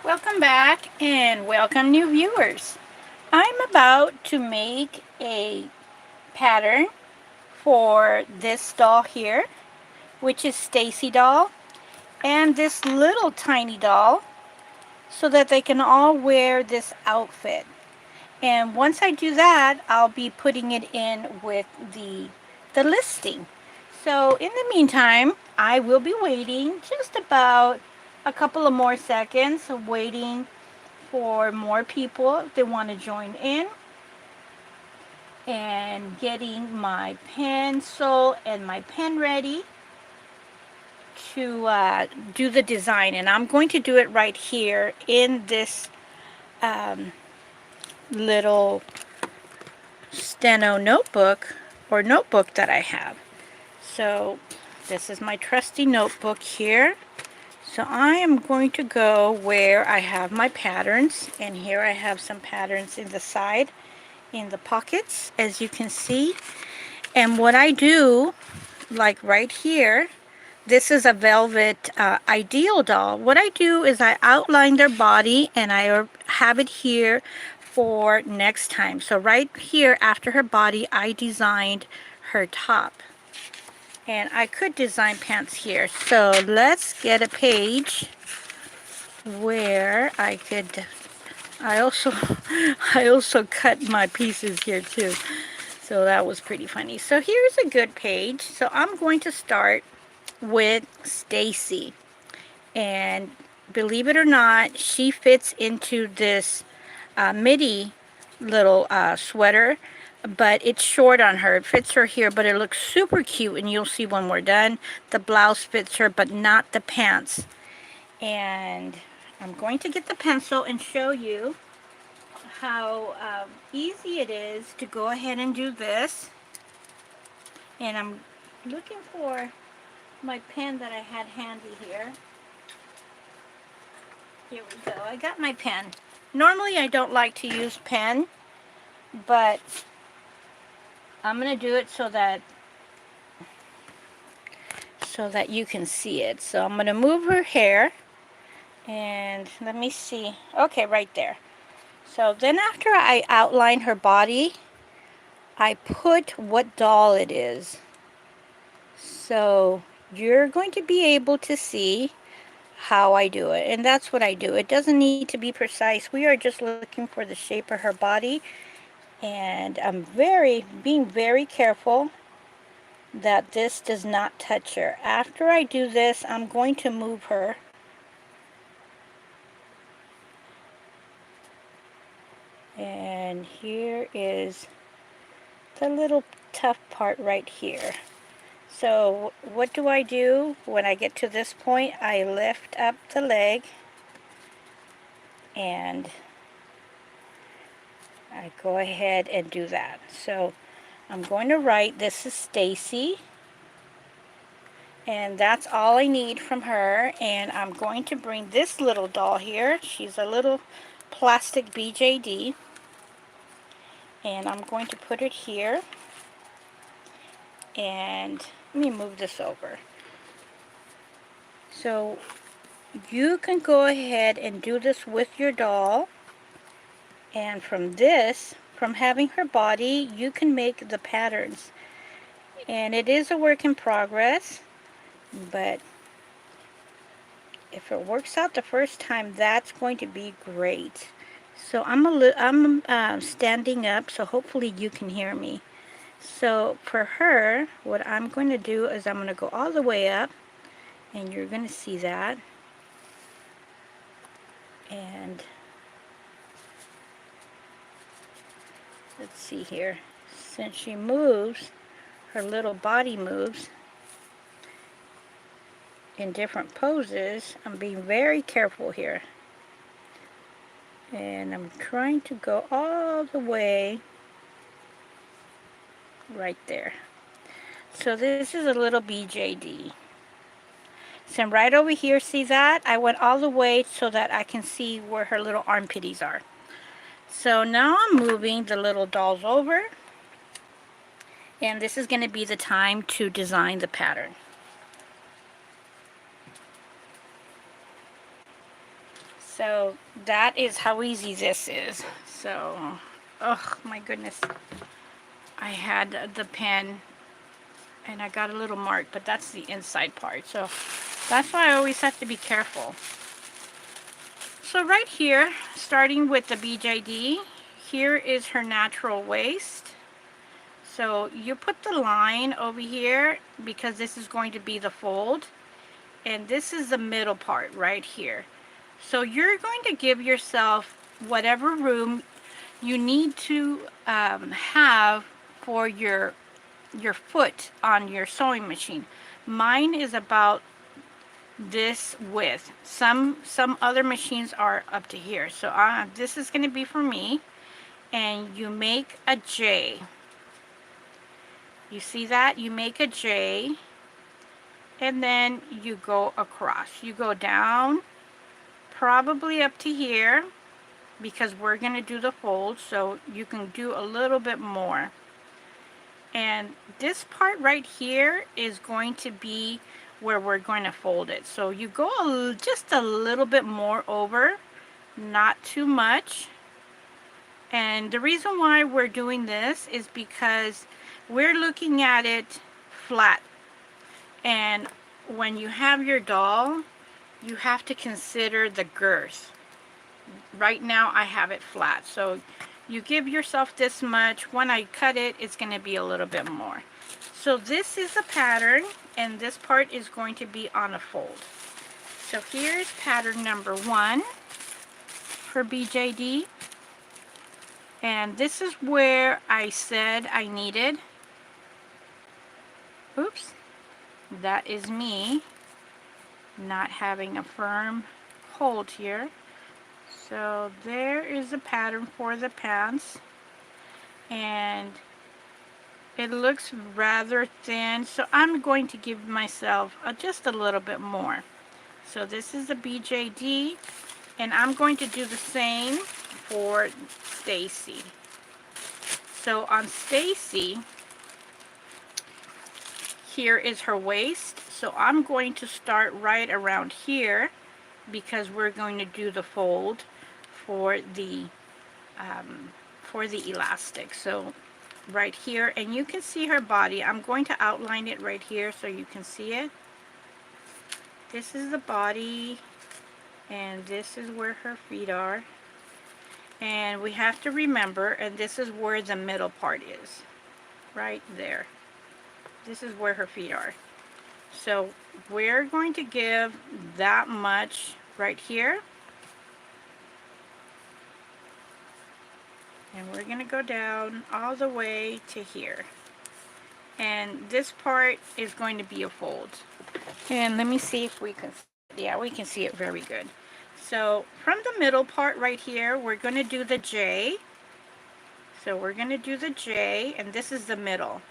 Welcome back and welcome new viewers. I'm about to make a pattern for this doll here, which is Stacie doll, and this little tiny doll so that they can all wear this outfit. And once I do that, I'll be putting it in with the listing. So in the meantime, I will be waiting just about a couple of more seconds, waiting for more people if they want to join in, and getting my pencil and my pen ready to do the design. And I'm going to do it right here in this um, little steno notebook or notebook that I have. So this is my trusty notebook here. So I am going to go where I have my patterns, and here I have some patterns in the side, in the pockets, as you can see. And what I do, like right here, this is a velvet ideal doll. What I do is I outline their body and I have it here for next time. So right here after her body, I designed her top. And I could design pants here. So let's get a page where I could, I also I also cut my pieces here too. So that was pretty funny. So here's a good page. So I'm going to start with Stacie. And believe it or not, she fits into this midi little sweater, but it's short on her. It fits her here, but it looks super cute, and you'll see when we're done. The blouse fits her, but not the pants. And I'm going to get the pencil and show you how easy it is to go ahead and do this. And I'm looking for my pen that I had handy here. Here we go. I got my pen. Normally I don't like to use pen, but I'm going to do it so that you can see it. So I'm going to move her hair, and let me see. Okay, right there. So then after I outline her body, I put what doll it is. So you're going to be able to see how I do it. And that's what I do. It doesn't need to be precise. We are just looking for the shape of her body. And I'm being very careful that this does not touch her. After I do this, I'm going to move her. And here is the little tough part right here. So what do I do when I get to this point? I lift up the leg and I go ahead and do that. So I'm going to write, this is Stacie, and that's all I need from her. And I'm going to bring this little doll here. She's a little plastic BJD, and I'm going to put it here. And let me move this over. So you can go ahead and do this with your doll, and from having her body, you can make the patterns. And it is a work in progress, but if it works out the first time, that's going to be great. So I'm standing up, so hopefully you can hear me. So for her, what I'm going to do is I'm going to go all the way up, and you're going to see that. And let's see here. Since she moves, her little body moves in different poses, I'm being very careful here. And I'm trying to go all the way right there. So this is a little BJD. So right over here, see that? I went all the way so that I can see where her little armpitties are. So now I'm moving the little dolls over, and this is going to be the time to design the pattern. So that is how easy this is. So, oh my goodness. I had the pen and I got a little mark, but that's the inside part. So that's why I always have to be careful. So right here, starting with the BJD, here is her natural waist. So you put the line over here because this is going to be the fold. And this is the middle part right here. So you're going to give yourself whatever room you need to have for your foot on your sewing machine. Mine is about this width. Some other machines are up to here. So this is going to be for me. And you make a J. You see that? You make a J. And then you go across. You go down probably up to here because we're going to do the fold, so you can do a little bit more. And this part right here is going to be where we're going to fold it. So you go just a little bit more over, not too much. And the reason why we're doing this is because we're looking at it flat. And when you have your doll, you have to consider the girth. Right now I have it flat, so you give yourself this much. When I cut it, it's going to be a little bit more. So this is a pattern, and this part is going to be on a fold. So here's pattern number 1 for BJD, and this is where I said I needed, oops, that is me not having a firm hold here. So there is a pattern for the pants, and it looks rather thin, so I'm going to give myself just a little bit more. So this is a BJD, and I'm going to do the same for Stacie. So on Stacie, here is her waist, so I'm going to start right around here because we're going to do the fold for the elastic. So right here, and you can see her body. I'm going to outline it right here so you can see it. This is the body, and this is where her feet are. And we have to remember, and this is where the middle part is, right there. This is where her feet are. So we're going to give that much right here. And we're going to go down all the way to here. And this part is going to be a fold. And let me see if we can, yeah, we can see it very good. So from the middle part right here, we're going to do the J. So we're going to do the J, and this is the middle.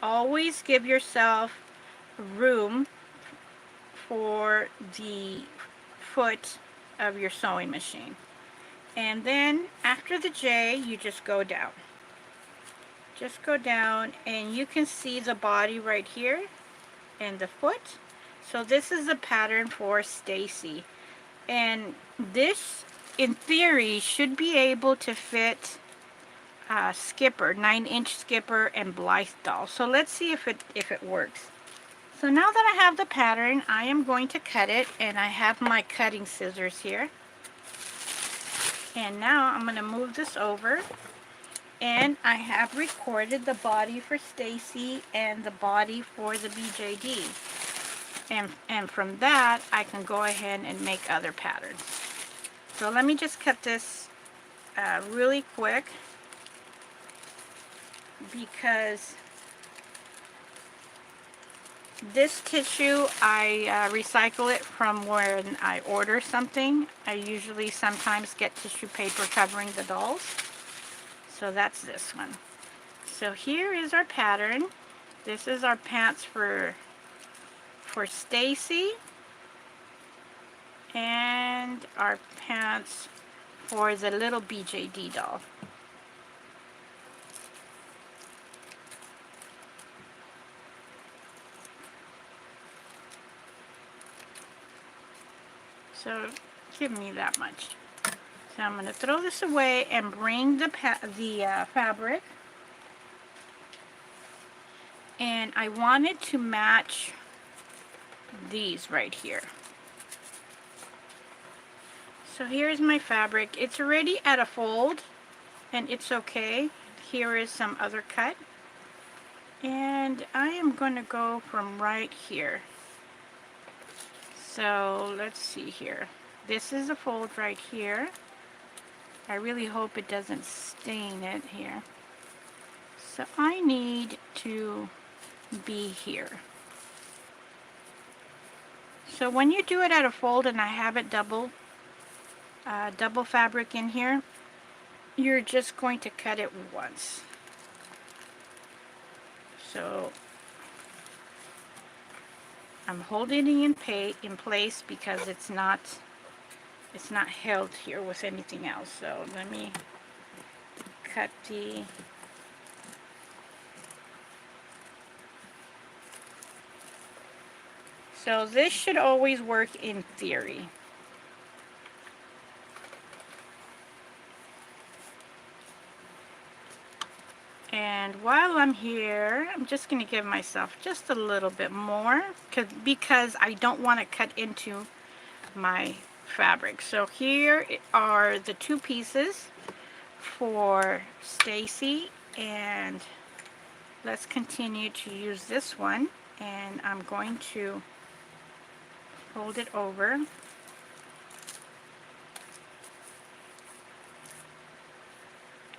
Always give yourself room for the foot of your sewing machine. And then after the J, you just go down. Just go down, and you can see the body right here and the foot. So this is the pattern for Stacie. And this, in theory, should be able to fit Skipper, 9-inch Skipper and Blythe doll. So let's see if it works. So now that I have the pattern, I am going to cut it, and I have my cutting scissors here. And now I'm going to move this over, and I have recorded the body for Stacie and the body for the BJD. And from that, I can go ahead and make other patterns. So let me just cut this really quick, because this tissue, I recycle it from when I order something. I usually sometimes get tissue paper covering the dolls. So that's this one. So here is our pattern. This is our pants for Stacie, and our pants for the little BJD doll. So give me that much. So I'm going to throw this away and bring the fabric. And I want it to match these right here. So here's my fabric. It's already at a fold, and it's okay. Here is some other cut. And I am going to go from right here. So let's see here. This is a fold right here. I really hope it doesn't stain it here. So I need to be here. So when you do it at a fold, and I have it double fabric in here, you're just going to cut it once. So I'm holding it in place because it's not held here with anything else. So let me cut the So this should always work in theory. And while I'm here, I'm just going to give myself just a little bit more because I don't want to cut into my fabric. So here are the two pieces for Stacie, and let's continue to use this one, and I'm going to fold it over.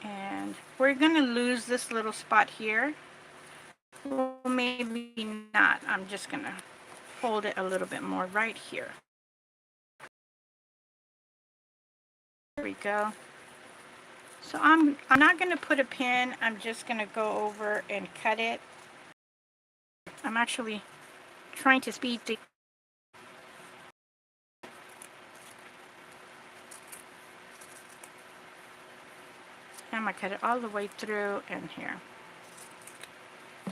And we're going to lose this little spot here. Well, maybe not. I'm just going to fold it a little bit more right here. There we go. So I'm not going to put a pin. I'm just going to go over and cut it. I'm actually trying to speed things. I'm going to cut it all the way through and here.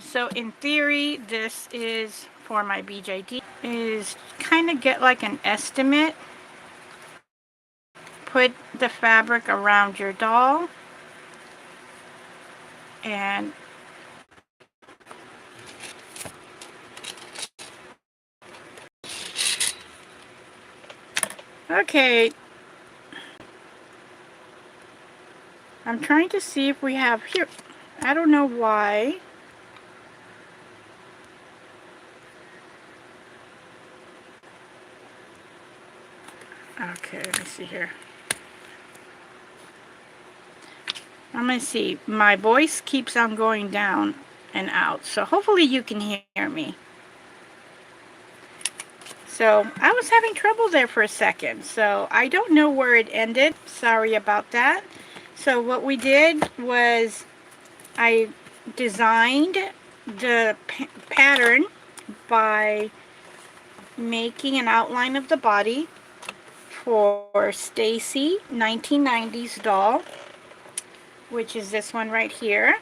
So in theory, this is for my BJD, is kind of get like an estimate. Put the fabric around your doll and okay. I'm trying to see if we have here. I don't know why. Okay, let me see here. I'm going to see. My voice keeps on going down and out, so hopefully you can hear me. So I was having trouble there for a second, so I don't know where it ended. Sorry about that. So what we did was I designed the pattern by making an outline of the body for Stacie 1990s doll, which is this one right here.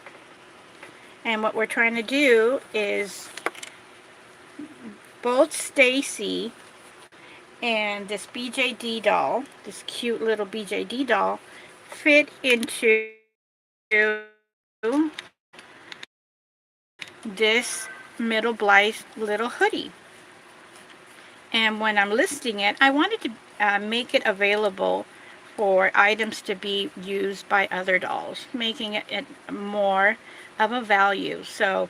And what we're trying to do is both Stacie and this BJD doll, this cute little BJD doll, fit into this Middle Blythe little hoodie. And when I'm listing it, I wanted to make it available for items to be used by other dolls, making it more of a value. So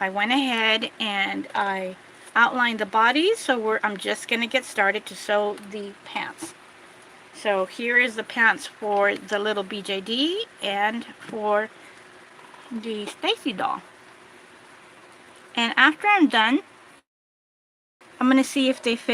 I went ahead and I outlined the body, so I'm just going to get started to sew the pants. So here is the pants for the little BJD and for the Stacie doll. And after I'm done, I'm going to see if they fit